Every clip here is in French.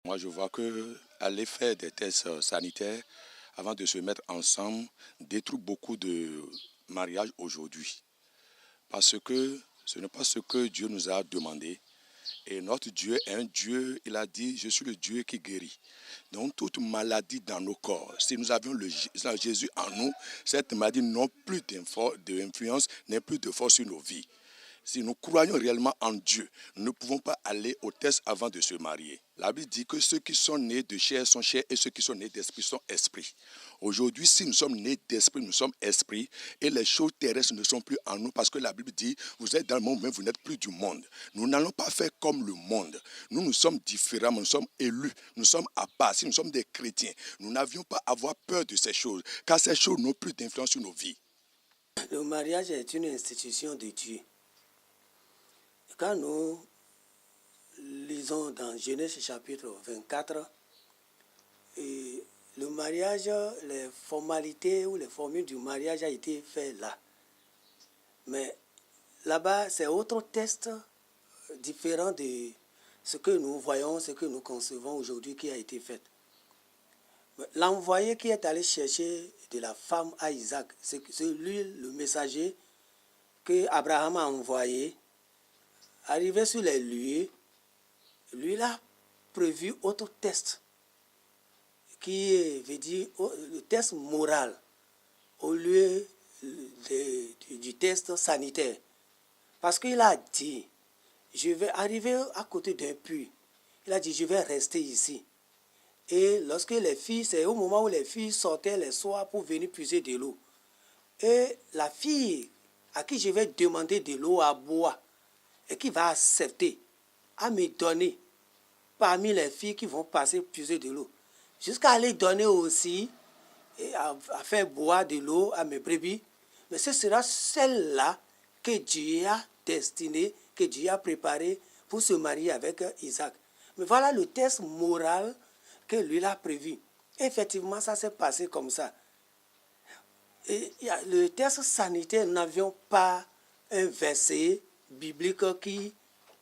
Moi, je vois que aller faire des tests sanitaires avant de se mettre ensemble détruit beaucoup de mariages aujourd'hui. Parce que ce n'est pas ce que Dieu nous a demandé. Et notre Dieu est un Dieu, il a dit, je suis le Dieu qui guérit. Donc toute maladie dans nos corps, si nous avions Jésus en nous, cette maladie n'a plus d'influence, n'a plus de force sur nos vies. Si nous croyons réellement en Dieu, nous ne pouvons pas aller au test avant de se marier. La Bible dit que ceux qui sont nés de chair sont chair et ceux qui sont nés d'esprit sont esprit. Aujourd'hui, si nous sommes nés d'esprit, nous sommes esprit et les choses terrestres ne sont plus en nous parce que la Bible dit, vous êtes dans le monde mais vous n'êtes plus du monde. Nous n'allons pas faire comme le monde. Nous sommes différents, nous sommes élus, nous sommes à part. Si nous sommes des chrétiens, nous n'avions pas à avoir peur de ces choses car ces choses n'ont plus d'influence sur nos vies. Le mariage est une institution de Dieu. Quand nous lisons dans Genèse chapitre 24, et le mariage, les formalités ou les formules du mariage a été fait là. Mais là-bas, c'est autre test différent de ce que nous voyons, ce que nous concevons aujourd'hui qui a été fait. L'envoyé qui est allé chercher de la femme à Isaac, c'est lui le messager que Abraham a envoyé. Arrivé sur les lieux, lui il a prévu autre test qui veut dire le test moral au lieu du test sanitaire. Parce qu'il a dit, je vais arriver à côté d'un puits. Il a dit, je vais rester ici. Et lorsque les filles, c'est au moment où les filles sortaient les soirs pour venir puiser de l'eau. Et la fille à qui je vais demander de l'eau à boire, et qui va accepter à me donner parmi les filles qui vont passer puiser de l'eau, jusqu'à aller donner aussi et à faire boire de l'eau à mes brebis. Mais ce sera celle-là que Dieu a destinée, que Dieu a préparée pour se marier avec Isaac. Mais voilà le test moral que lui a prévu. Effectivement, ça s'est passé comme ça. Et le test sanitaire, nous n'avions pas un verset biblique qui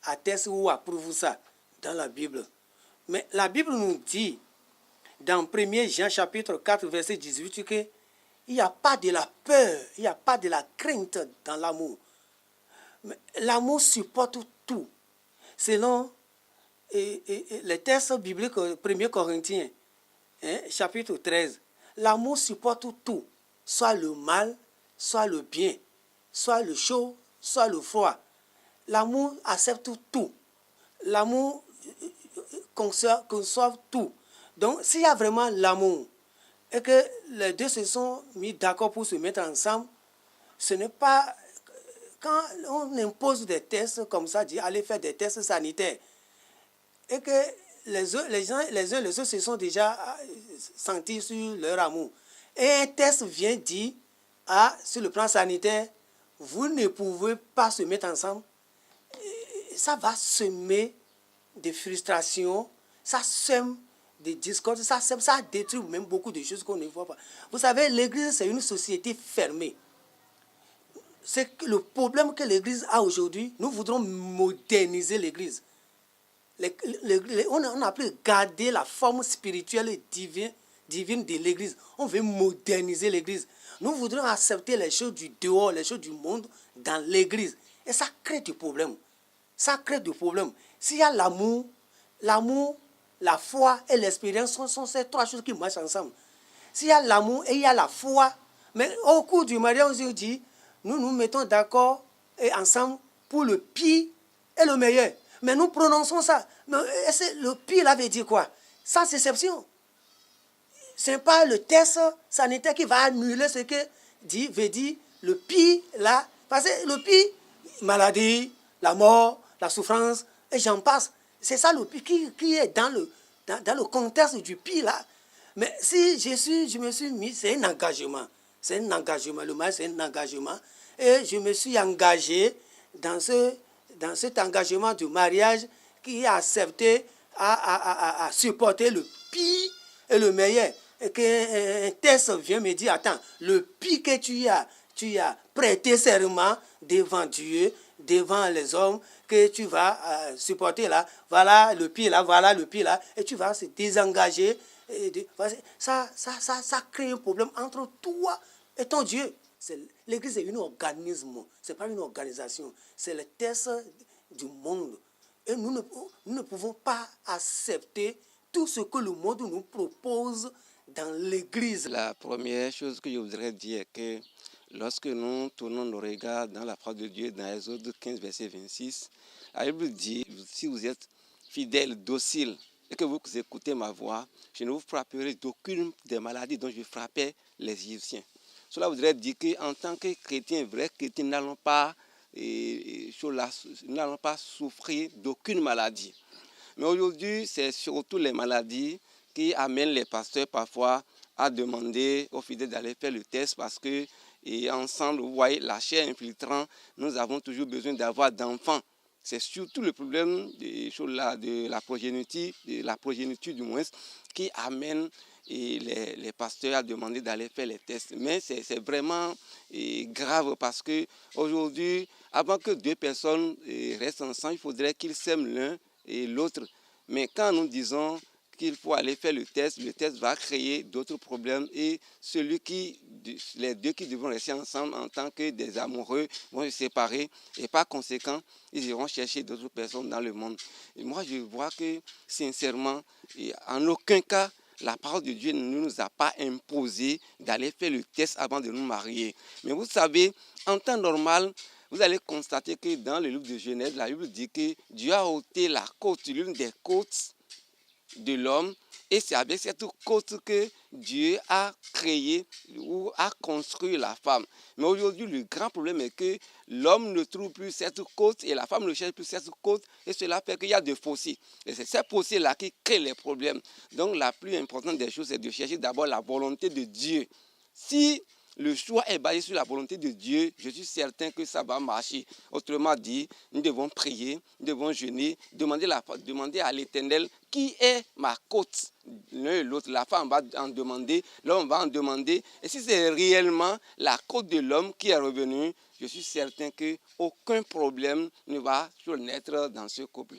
atteste ou approuve ça dans la Bible. Mais la Bible nous dit, dans 1 Jean chapitre 4, verset 18, qu'il n'y a pas de la peur, il n'y a pas de la crainte dans l'amour. L'amour supporte tout. Selon les textes bibliques 1 Corinthiens, chapitre 13, l'amour supporte tout, soit le mal, soit le bien, soit le chaud, soit le froid. L'amour accepte tout. L'amour conçoit tout. Donc, s'il y a vraiment l'amour et que les deux se sont mis d'accord pour se mettre ensemble, ce n'est pas quand on impose des tests comme ça, dit allez faire des tests sanitaires, et que les uns les autres se sont déjà sentis sur leur amour. Et un test vient dire, sur le plan sanitaire, vous ne pouvez pas se mettre ensemble. Ça va semer des frustrations, ça sème des discordes, ça détruit même beaucoup de choses qu'on ne voit pas. Vous savez, l'Église, c'est une société fermée. C'est le problème que l'Église a aujourd'hui. Nous voudrons moderniser l'Église. On n'a plus gardé la forme spirituelle et divine de l'Église. On veut moderniser l'Église. Nous voudrons accepter les choses du dehors, les choses du monde dans l'Église. Et ça crée des problèmes. Ça crée des problèmes. S'il y a l'amour, la foi et l'expérience sont ces trois choses qui marchent ensemble. S'il y a l'amour et il y a la foi, mais au cours du mariage, on dit, nous nous mettons d'accord et ensemble pour le pire et le meilleur. Mais nous prononçons ça. Mais le pire, là, veut dire quoi? Sans exception. Ce n'est pas le test sanitaire qui va annuler ce que veut dire le pire, là. Parce que le pire, maladie, la mort, la souffrance, et j'en passe. C'est ça le pire qui est dans le contexte du pire, là. Mais si je me suis mis, c'est un engagement. C'est un engagement. Le mariage, c'est un engagement. Et je me suis engagé dans cet engagement du mariage qui a accepté à supporter le pire et le meilleur. Et qu'un test vient me dire, attends, le pire que tu as prêté serment devant Dieu, devant les hommes que tu vas supporter là, voilà le pied là, voilà le pied là, et tu vas se désengager. Ça crée un problème entre toi et ton Dieu. L'église est un organisme, ce n'est pas une organisation, c'est le test du monde. Et nous ne pouvons pas accepter tout ce que le monde nous propose dans l'église. La première chose que je voudrais dire est que lorsque nous tournons nos regards dans la parole de Dieu, dans Exode 15, verset 26, la Bible dit, si vous êtes fidèles, dociles, et que vous écoutez ma voix, je ne vous frapperai d'aucune des maladies dont je frappais les Égyptiens. Cela voudrait dire qu'en tant que chrétiens, vrais chrétiens, n'allons pas souffrir d'aucune maladie. Mais aujourd'hui, c'est surtout les maladies qui amènent les pasteurs parfois à demander aux fidèles d'aller faire le test parce que ensemble, vous voyez, la chair infiltrant, nous avons toujours besoin d'avoir d'enfants. C'est surtout le problème de la progéniture du moins, qui amène les pasteurs à demander d'aller faire les tests. Mais c'est vraiment grave parce qu'aujourd'hui, avant que deux personnes restent ensemble, il faudrait qu'ils s'aiment l'un et l'autre. Mais quand nous disons qu'il faut aller faire le test va créer d'autres problèmes et les deux qui devront rester ensemble en tant que des amoureux vont se séparer et par conséquent, ils iront chercher d'autres personnes dans le monde. Et moi, je vois que sincèrement, en aucun cas, la parole de Dieu ne nous a pas imposé d'aller faire le test avant de nous marier. Mais vous savez, en temps normal, vous allez constater que dans le livre de Genèse, la Bible dit que Dieu a ôté la côte, l'une des côtes de l'homme, et c'est avec cette côte que Dieu a créé ou a construit la femme. Mais aujourd'hui, le grand problème est que l'homme ne trouve plus cette côte et la femme ne cherche plus cette côte, et cela fait qu'il y a des fossés. Et c'est ces fossés-là qui créent les problèmes. Donc la plus importante des choses, c'est de chercher d'abord la volonté de Dieu. Si le choix est basé sur la volonté de Dieu, je suis certain que ça va marcher. Autrement dit, nous devons prier, nous devons jeûner, demander à l'Éternel qui est ma côte. L'un et l'autre, la femme va en demander, l'homme va en demander. Et si c'est réellement la côte de l'homme qui est revenue, je suis certain qu'aucun problème ne va surnaître dans ce couple.